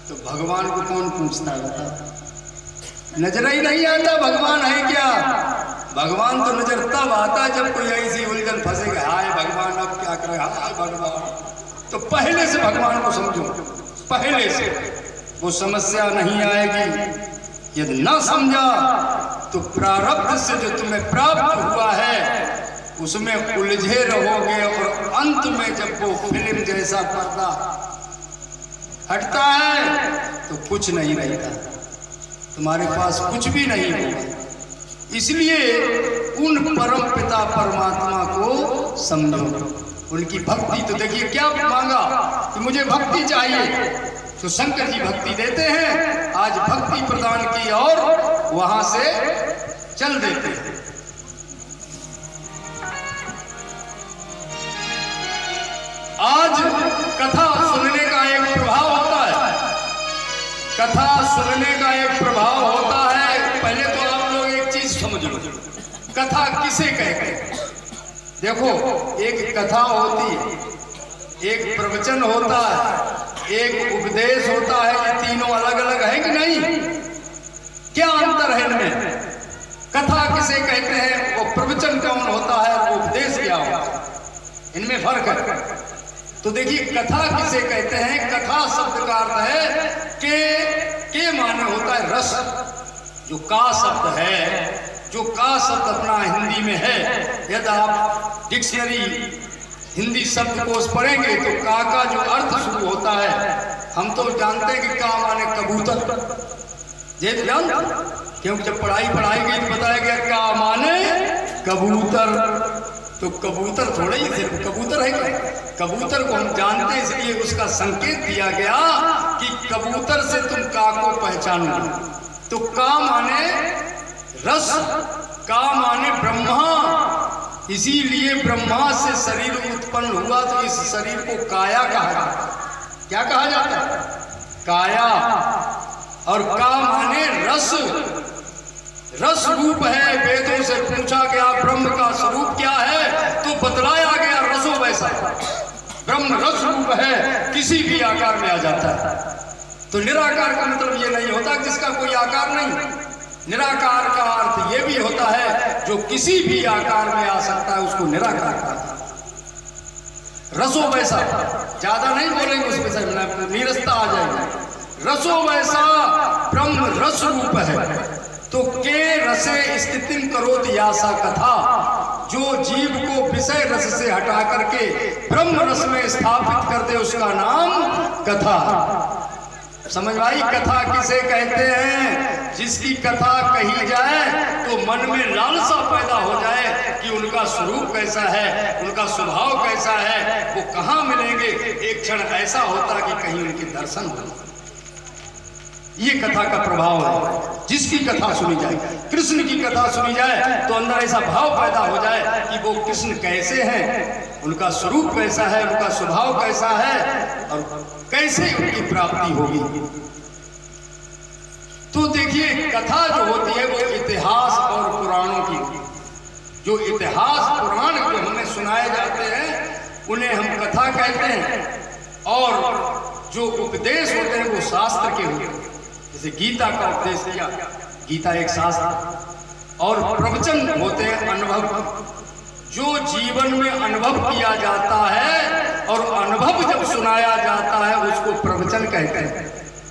तो भगवान को कौन पूछता है बता? नजर ही नहीं आता भगवान है क्या। भगवान तो नजर तब आता जब कोई ऐसी उलझन फंसेगा, हाय भगवान अब क्या करे, हाय भगवान। तो पहले से भगवान को समझो, पहले से वो समस्या नहीं आएगी। यदि ना समझा तो प्रारब्ध से जो तुम्हें प्राप्त हुआ है उसमें उलझे रहोगे, और अंत में जब वो फिल्म जैसा पर्दा हटता है तो कुछ नहीं रहता, तुम्हारे पास कुछ भी नहीं होगा। इसलिए उन परम पिता परमात्मा को समझो, उनकी भक्ति। तो देखिए क्या मांगा कि मुझे भक्ति चाहिए, तो शंकर जी भक्ति देते हैं। आज भक्ति प्रदान की और वहां से चल देते हैं। आज कथा सुनने का एक प्रभाव होता है, कथा सुनने का एक प्रभाव होता है। पहले तो आप लोग एक चीज समझ लो, कथा किसे कहते हैं। देखो, एक कथा होती है, एक प्रवचन होता है, एक उपदेश होता है। ये तीनों अलग अलग है कि नहीं? क्या अंतर है इनमें? कथा किसे कहते हैं, वो प्रवचन कौन होता है, वो उपदेश क्या होता है, इनमें फर्क है। तो देखिए कथा किसे कहते हैं। कथा शब्द का अर्थ है के माने होता है रस। जो का शब्द है, जो का शब्द अपना हिंदी में है, यदि आप डिक्शनरी हिंदी शब्दकोश पढ़ेंगे तो का जो अर्थ शुरू होता है, हम तो जानते हैं कि का माने कबूतर, ये जानते, क्योंकि जब पढ़ाई गई तो बताया गया का माने कबूतर। तो कबूतर थोड़ा ही सिर्फ कबूतर है क्या? कबूतर को हम जानते हैं, इसलिए उसका संकेत दिया गया कि कबूतर से तुम का को पहचानो। तो का माने रस, का माने ब्रह्मा। इसीलिए ब्रह्मा से शरीर उत्पन्न हुआ, तो इस शरीर को काया कहा जाता है। क्या कहा जाता है? काया। और का माने रस, रस रूप है। वेदों से पूछा गया ब्रह्म का स्वरूप क्या है, तो बतलाया गया रसो वैसा। ब्रह्म रस रूप है, किसी भी आकार में आ जाता है। तो निराकार का मतलब ये नहीं होता जिसका कोई आकार नहीं। निराकार का अर्थ ये भी होता है जो किसी भी आकार में आ सकता है, उसको निराकार कहता है। रसो वैसा, ज्यादा नहीं बोलेंगे उस विषय में, नीरसता आ जाएगी। रसो वैसा ब्रह्म रस रूप है। तो के रसे स्थितिं करोति यासा कथा, जो जीव को विषय रस से हटा करके ब्रह्म रस में स्थापित कर दे उसका नाम कथा। समझ आई? कथा किसे कहते हैं? जिसकी कथा कही जाए तो मन में लालसा पैदा हो जाए कि उनका स्वरूप कैसा है, उनका स्वभाव कैसा है, वो कहाँ मिलेंगे। एक क्षण ऐसा होता कि कहीं उनके दर्शन हो। ये कथा का प्रभाव है। जिसकी कथा सुनी जाए, कृष्ण की कथा सुनी जाए तो अंदर ऐसा भाव पैदा हो जाए कि वो कृष्ण कैसे हैं, उनका स्वरूप कैसा है, उनका स्वभाव कैसा है, और कैसे उनकी प्राप्ति होगी। तो देखिए कथा जो होती है वो इतिहास और पुराणों की, जो इतिहास पुराण जो हमें सुनाए जाते हैं उन्हें हम कथा कहते हैं। और जो उपदेश होते हैं वो शास्त्र के होते हैं। जैसे गीता का उपदेश किया, गीता एक शास्त्र। और प्रवचन होते हैं अनुभव, जो जीवन में अनुभव किया जाता है और अनुभव जब सुनाया जाता है उसको प्रवचन कहते हैं।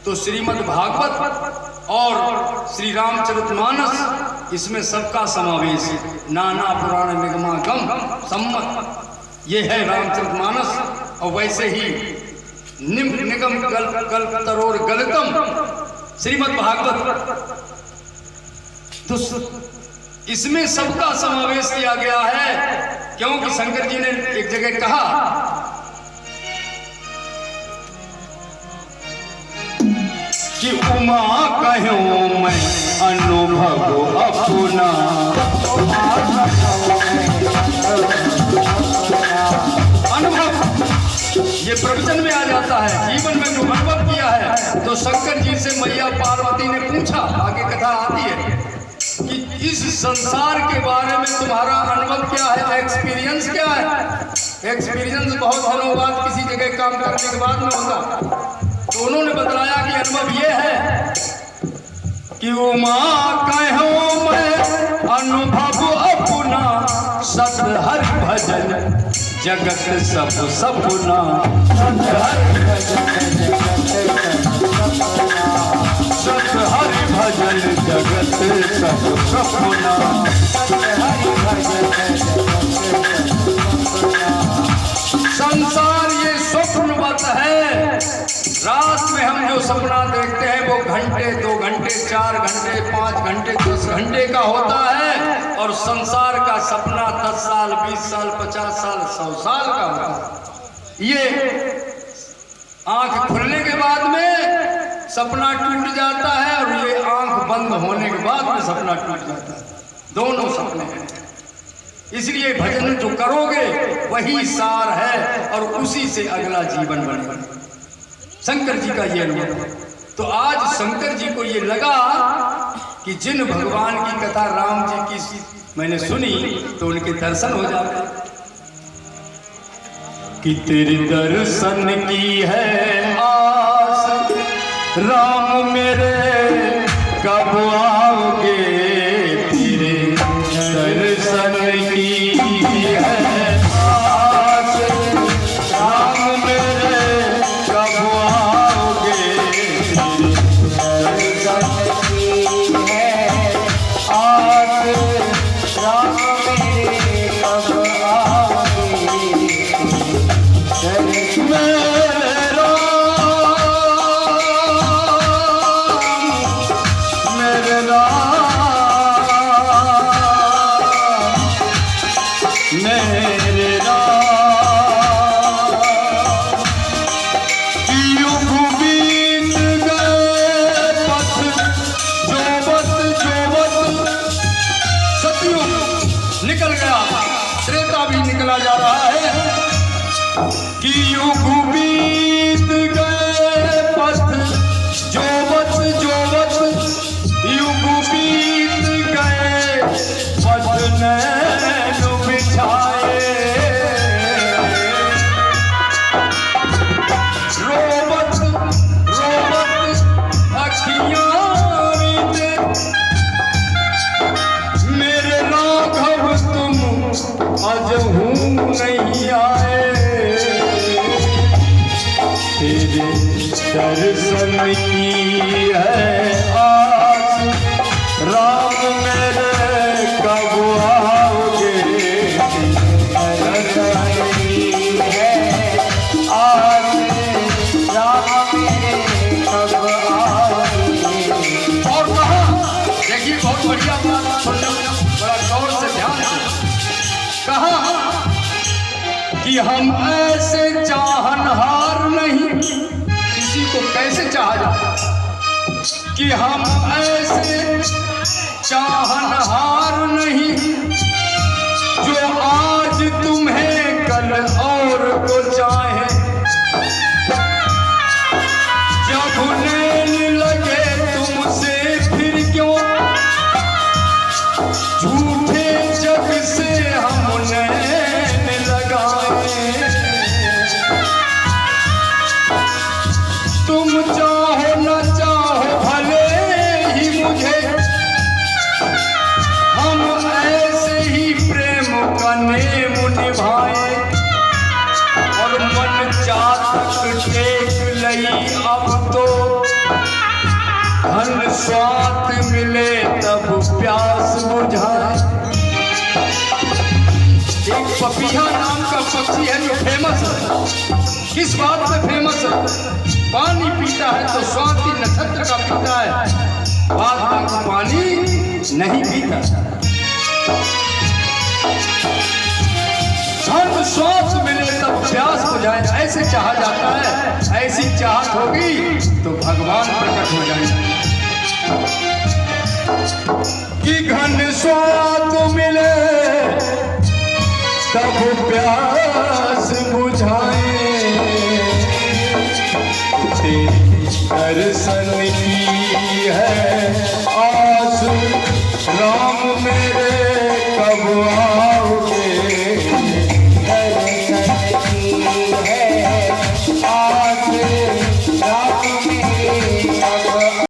तो श्रीमद् भागवत और श्री रामचरितमानस, इसमें सबका समावेश है। नाना पुराण निगमागम सम्मत, ये है रामचरितमानस। और वैसे ही निगम कल्प तरोर गलतम श्रीमद् भागवत, तो इसमें सबका समावेश किया गया है। क्योंकि शंकर जी ने एक जगह कहा कि उमा कहो मैं अनुभव अपना, अनुभव ये प्रवचन में आ जाता है। जीवन में जो अनुभव किया है, तो शंकर जी से मैया पार्वती ने पूछा, आगे कथा आती है, कि इस संसार के बारे में तुम्हारा अनुभव क्या है, एक्सपीरियंस क्या है। एक्सपीरियंस बहुत दिनों बाद किसी जगह काम करने के बाद में होता। तो उन्होंने बतलाया कि अनुभव ये है कि उमा कहूँ मैं अनुभव अपना, सत हरि भजन जगत सब सपना, सत हरि भजन जगत सब सपना। संसार ये स्वप्नवत है। रात में हम जो सपना देखते हैं वो घंटे, 2 घंटे, 4 घंटे, 5 घंटे, 10 घंटे का होता है, और संसार का सपना 10 साल, 20 साल, 50 साल, 100 साल का होता है। ये आंख खुलने के बाद में सपना टूट जाता है, और ये आंख बंद होने के बाद में सपना टूट जाता है। दोनों सपने हैं। इसलिए भजन जो करोगे वही सार है, और उसी से अगला जीवन बनेगा। शंकर जी का ये अनुभव। तो आज शंकर जी को ये लगा कि जिन भगवान की कथा राम जी की मैंने सुनी तो उनके दर्शन हो जाते, कि तेरे दर्शन की है आस राम मेरे, कब आओगे, तेरे दर्शन की है आस राम मेरे, कब आओगे, तेरे दर्शन की है आस राम मेरे, कब आओगे, निकल गया, त्रेता भी निकला जा रहा है कि युग बीत गए पथ जोवत जोवत, युग बीत गए पथ नैन बिछाए, रोवत रोवत अखियां बीते, मेरे राघव तुम अजहू नहीं आए, तेरे दर्शन की है आस राम मेरे, कब आओगे, दर्शन की है आस राम मेरे, कब आओगे। और कहा, देखिए बहुत बढ़िया बात सुनना, बड़ा गौर से ध्यान से कहा कि हम ऐसे चाहनहार नहीं, किसी को कैसे चाहा जाता, कि हम ऐसे चाहनहार नहीं, जो आज तुम्हें कल और को चाहे, जब नैन लगे तुमसे फिर क्यों, झूठे जग से हम नैन लगाए, तुम चाहो न चाहो भले ही मुझे, हम ऐसे ही प्रेम का नेम निभाए, और मन चातक टेक लई अब तो, धन स्वाद मिले तब प्यास बुझाए। एक पपीहा नाम का पक्षी है जो फेमस है। किस बात पे फेमस है? पानी पीता है तो स्वाति नक्षत्र का पीता है, बात बाकी पानी नहीं पीता। धन स्वाद मिले तब प्यास बुझाए, ऐसे चाहा जाता है। ऐसी चाहत होगी तो भगवान प्रकट हो जाएंगे। कि घन स्वाद मिले तब प्यास बुझाए, तेरी दर्शन की है